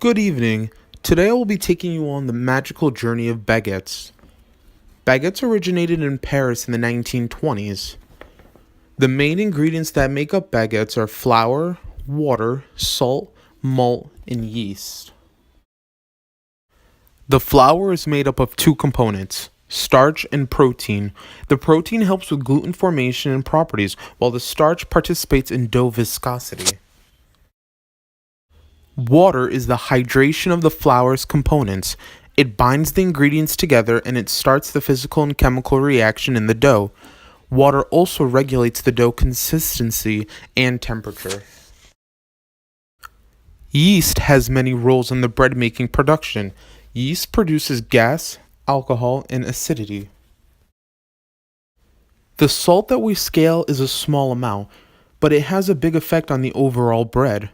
Good evening. Today I will be taking you on the magical journey of baguettes. Baguettes originated in Paris in the 1920s. The main ingredients that make up baguettes are flour, water, salt, malt, and yeast. The flour is made up of two components, starch and protein. The protein helps with gluten formation and properties, while the starch participates in dough viscosity. Water is the hydration of the flour's components. It binds the ingredients together and it starts the physical and chemical reaction in the dough. Water also regulates the dough consistency and temperature. Yeast has many roles in the bread making production. Yeast produces gas, alcohol, and acidity. The salt that we scale is a small amount, but it has a big effect on the overall bread.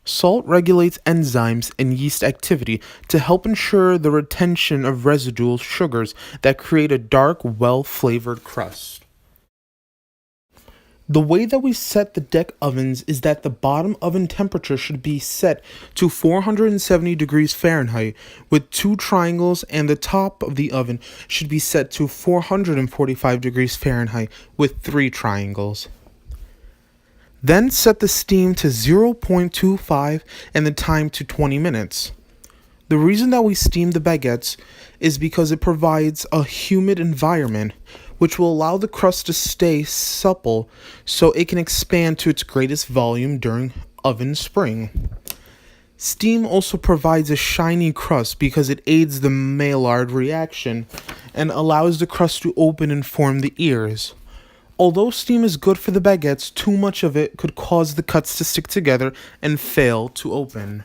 Salt regulates enzymes and yeast activity to help ensure the retention of residual sugars that create a dark, well-flavored crust. The way that we set the deck ovens is that the bottom oven temperature should be set to 470 degrees Fahrenheit with two triangles, and the top of the oven should be set to 445 degrees Fahrenheit with three triangles. Then set the steam to 0.25 and the time to 20 minutes. The reason that we steam the baguettes is because it provides a humid environment, which will allow the crust to stay supple so it can expand to its greatest volume during oven spring. Steam also provides a shiny crust because it aids the Maillard reaction and allows the crust to open and form the ears. Although steam is good for the baguettes, too much of it could cause the cuts to stick together and fail to open.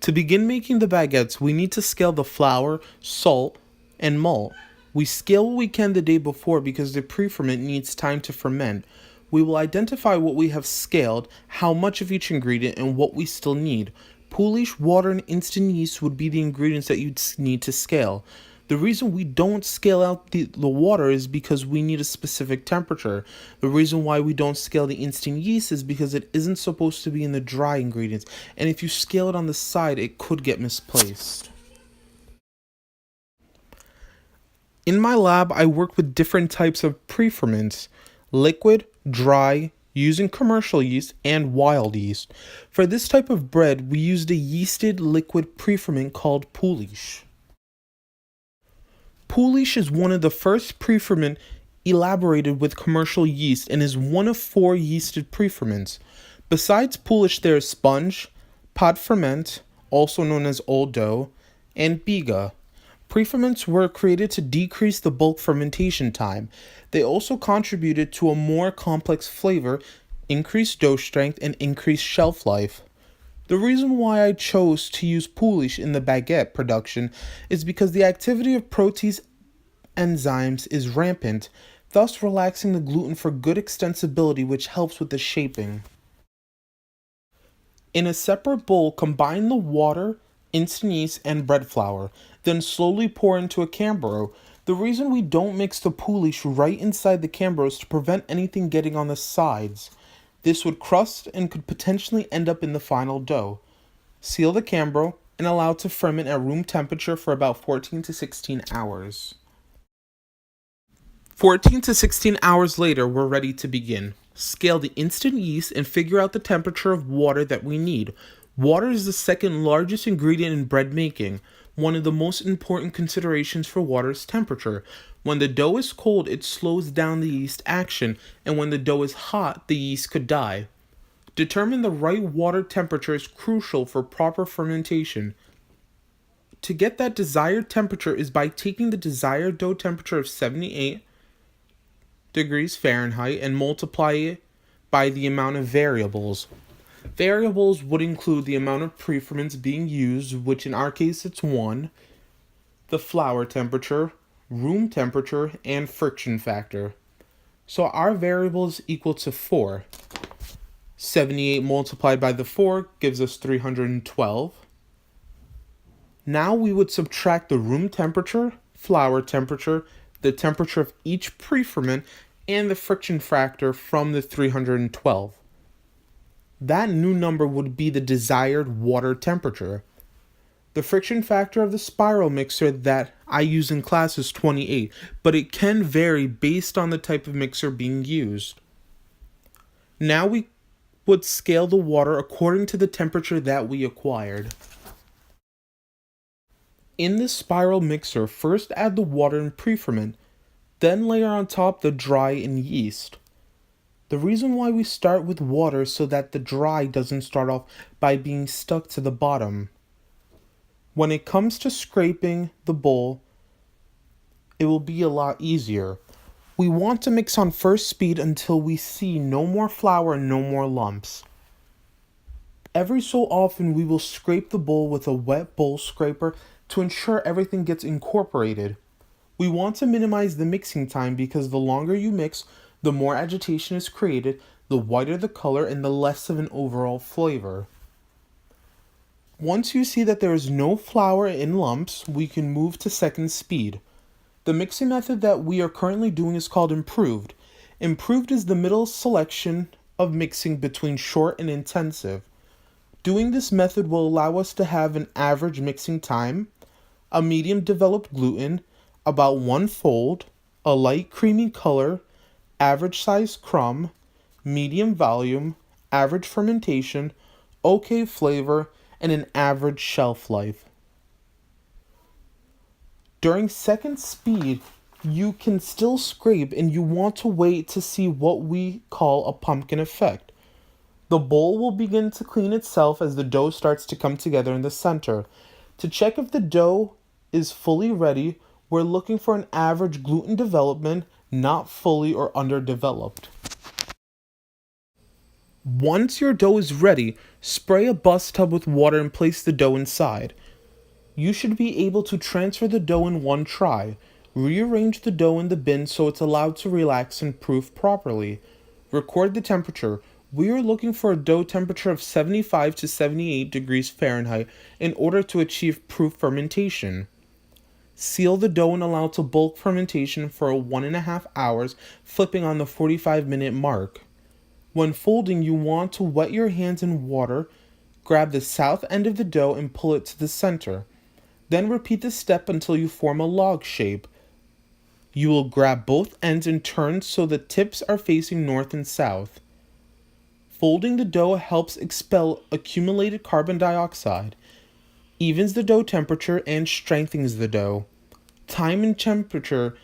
To begin making the baguettes, we need to scale the flour, salt, and malt. We scale what we can the day before because the pre-ferment needs time to ferment. We will identify what we have scaled, how much of each ingredient, and what we still need. Poolish, water, and instant yeast would be the ingredients that you'd need to scale. The reason we don't scale out the water is because we need a specific temperature. The reason why we don't scale the instant yeast is because it isn't supposed to be in the dry ingredients, and if you scale it on the side, it could get misplaced. In my lab, I work with different types of pre-ferments: liquid, dry, using commercial yeast, and wild yeast. For this type of bread, we used a yeasted liquid pre-ferment called Poolish. Poolish is one of the first pre-ferment elaborated with commercial yeast and is one of four yeasted pre-ferments. Besides Poolish, there is sponge, pot ferment, also known as old dough, and biga. Pre-ferments were created to decrease the bulk fermentation time. They also contributed to a more complex flavor, increased dough strength, and increased shelf life. The reason why I chose to use Poolish in the baguette production is because the activity of protease enzymes is rampant, thus relaxing the gluten for good extensibility, which helps with the shaping. In a separate bowl, combine the water, instant yeast, and bread flour, then slowly pour into a Cambro. The reason we don't mix the Poolish right inside the Cambro is to prevent anything getting on the sides. This would crust and could potentially end up in the final dough. Seal the Cambro and allow it to ferment at room temperature for about 14 to 16 hours. 14 to 16 hours later, we're ready to begin. Scale the instant yeast and figure out the temperature of water that we need. Water is the second largest ingredient in bread making. One of the most important considerations for water is temperature. When the dough is cold, it slows down the yeast action, and when the dough is hot, the yeast could die. Determine the right water temperature is crucial for proper fermentation. To get that desired temperature is by taking the desired dough temperature of 78 degrees Fahrenheit and multiply it by the amount of variables. Variables would include the amount of pre-ferments being used, which in our case it's 1, the flour temperature, room temperature, and friction factor. So our variable is equal to 4. 78 multiplied by the 4 gives us 312. Now we would subtract the room temperature, flour temperature, the temperature of each pre-ferment, and the friction factor from the 312. That new number would be the desired water temperature. The friction factor of the spiral mixer that I use in class is 28, but it can vary based on the type of mixer being used. Now we would scale the water according to the temperature that we acquired. In the spiral mixer, first add the water and pre-ferment, then layer on top the dry and yeast. The reason why we start with water is so that the dry doesn't start off by being stuck to the bottom. When it comes to scraping the bowl, it will be a lot easier. We want to mix on first speed until we see no more flour and no more lumps. Every so often we will scrape the bowl with a wet bowl scraper to ensure everything gets incorporated. We want to minimize the mixing time because the longer you mix, the more agitation is created, the whiter the color, and the less of an overall flavor. Once you see that there is no flour in lumps, we can move to second speed. The mixing method that we are currently doing is called improved. Improved is the middle selection of mixing between short and intensive. Doing this method will allow us to have an average mixing time, a medium developed gluten, about one fold, a light creamy color, average size crumb, medium volume, average fermentation, okay flavor, and an average shelf life. During second speed, you can still scrape and you want to wait to see what we call a pumpkin effect. The bowl will begin to clean itself as the dough starts to come together in the center. To check if the dough is fully ready, we're looking for an average gluten development, not fully or underdeveloped. Once your dough is ready, spray a bus tub with water and place the dough inside. You should be able to transfer the dough in one try. Rearrange the dough in the bin so it's allowed to relax and proof properly. Record the temperature. We are looking for a dough temperature of 75 to 78 degrees Fahrenheit in order to achieve proof fermentation. Seal the dough and allow to bulk fermentation for 1.5 hours, flipping on the 45-minute mark. When folding, you want to wet your hands in water, grab the south end of the dough and pull it to the center. Then repeat the step until you form a log shape. You will grab both ends and turn so the tips are facing north and south. Folding the dough helps expel accumulated carbon dioxide, evens the dough temperature, and strengthens the dough. Time and temperature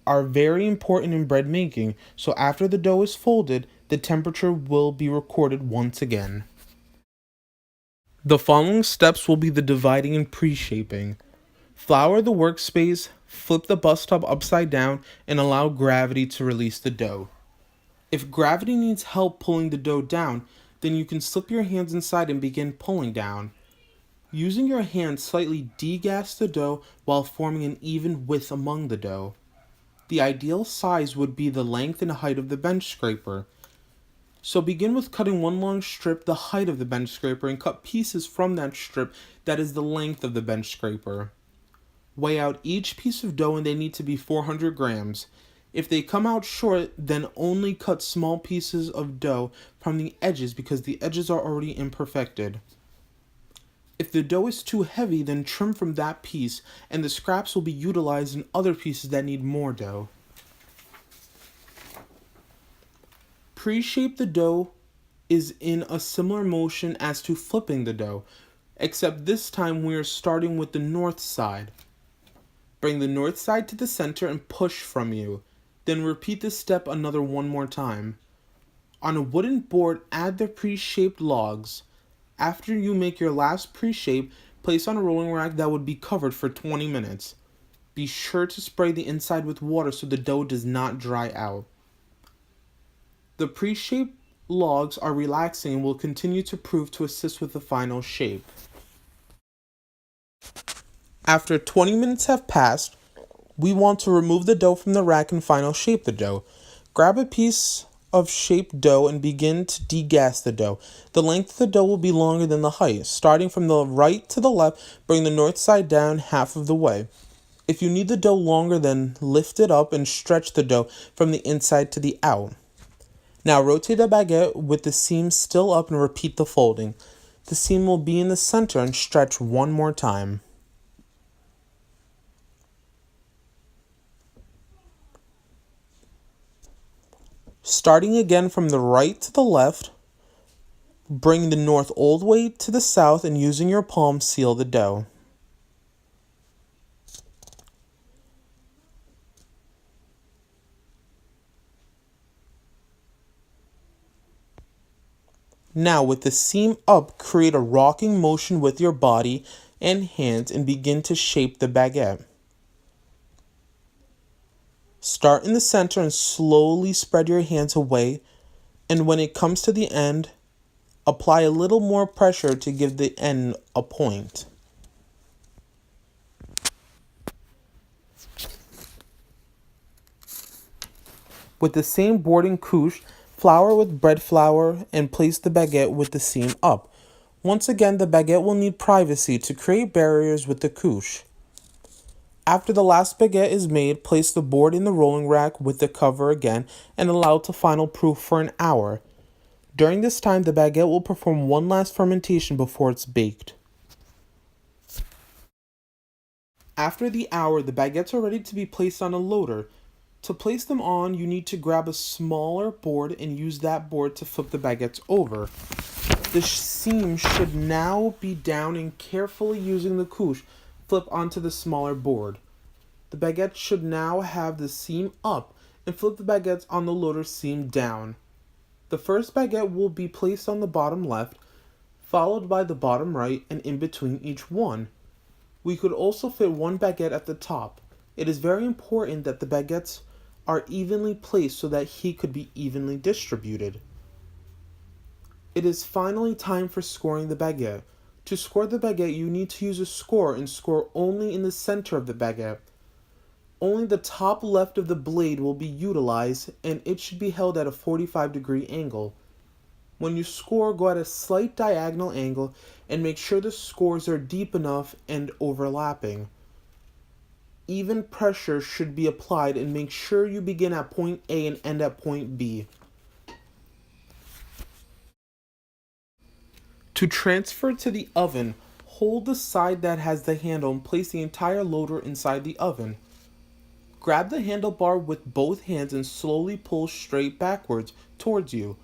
are very important in bread making, so after the dough is folded, the temperature will be recorded once again. The following steps will be the dividing and pre-shaping. Flour the workspace, flip the bus tub upside down, and allow gravity to release the dough. If gravity needs help pulling the dough down, then you can slip your hands inside and begin pulling down. Using your hands, slightly degas the dough while forming an even width among the dough. The ideal size would be the length and height of the bench scraper. So begin with cutting one long strip the height of the bench scraper and cut pieces from that strip that is the length of the bench scraper. Weigh out each piece of dough and they need to be 400 grams. If they come out short, then only cut small pieces of dough from the edges because the edges are already imperfected. If the dough is too heavy, then trim from that piece and the scraps will be utilized in other pieces that need more dough. Pre-shape the dough is in a similar motion as to flipping the dough, except this time we are starting with the north side. Bring the north side to the center and push from you. Then repeat this step one more time. On a wooden board, add the pre-shaped logs. After you make your last pre-shape, place on a rolling rack that would be covered for 20 minutes. Be sure to spray the inside with water so the dough does not dry out. The pre-shaped logs are relaxing and will continue to proof to assist with the final shape. After 20 minutes have passed, we want to remove the dough from the rack and final shape the dough. Grab a piece of shaped dough and begin to degas the dough. The length of the dough will be longer than the height. Starting from the right to the left, bring the north side down half of the way. If you need the dough longer, then lift it up and stretch the dough from the inside to the out. Now rotate the baguette with the seam still up and repeat the folding. The seam will be in the center and stretch one more time. Starting again from the right to the left, bring the north all the way to the south and using your palm seal the dough. Now with the seam up, create a rocking motion with your body and hands and begin to shape the baguette. Start in the center and slowly spread your hands away, and when it comes to the end, apply a little more pressure to give the end a point. With the same board and couche, flour with bread flour and place the baguette with the seam up. Once again, the baguette will need privacy to create barriers with the couche. After the last baguette is made, place the board in the rolling rack with the cover again and allow it to final proof for an hour. During this time, the baguette will perform one last fermentation before it's baked. After the hour, the baguettes are ready to be placed on a loader. To place them on, you need to grab a smaller board and use that board to flip the baguettes over. The seam should now be down and carefully using the couche, flip onto the smaller board. The baguette should now have the seam up and flip the baguettes on the loader seam down. The first baguette will be placed on the bottom left, followed by the bottom right and in between each one. We could also fit one baguette at the top. It is very important that the baguettes are evenly placed so that heat could be evenly distributed. It is finally time for scoring the baguette. To score the baguette, you need to use a score and score only in the center of the baguette. Only the top left of the blade will be utilized, and it should be held at a 45-degree angle. When you score, go at a slight diagonal angle and make sure the scores are deep enough and overlapping. Even pressure should be applied and make sure you begin at point A and end at point B. To transfer to the oven, hold the side that has the handle and place the entire loader inside the oven. Grab the handlebar with both hands and slowly pull straight backwards towards you.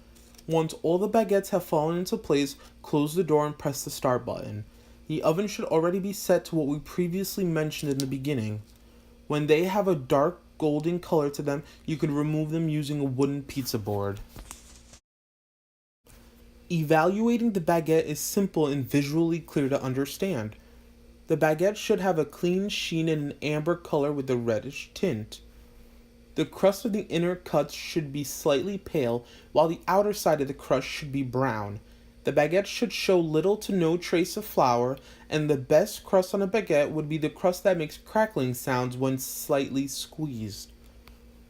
Once all the baguettes have fallen into place, close the door and press the start button. The oven should already be set to what we previously mentioned in the beginning. When they have a dark golden color to them, you can remove them using a wooden pizza board. Evaluating the baguette is simple and visually clear to understand. The baguette should have a clean sheen and an amber color with a reddish tint. The crust of the inner cuts should be slightly pale, while the outer side of the crust should be brown. The baguette should show little to no trace of flour, and the best crust on a baguette would be the crust that makes crackling sounds when slightly squeezed.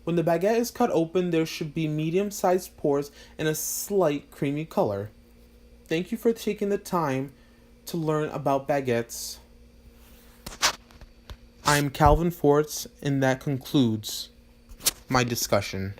When the baguette is cut open, there should be medium-sized pores and a slight creamy color. Thank you for taking the time to learn about baguettes. I'm Calvin Forts, and that concludes my discussion.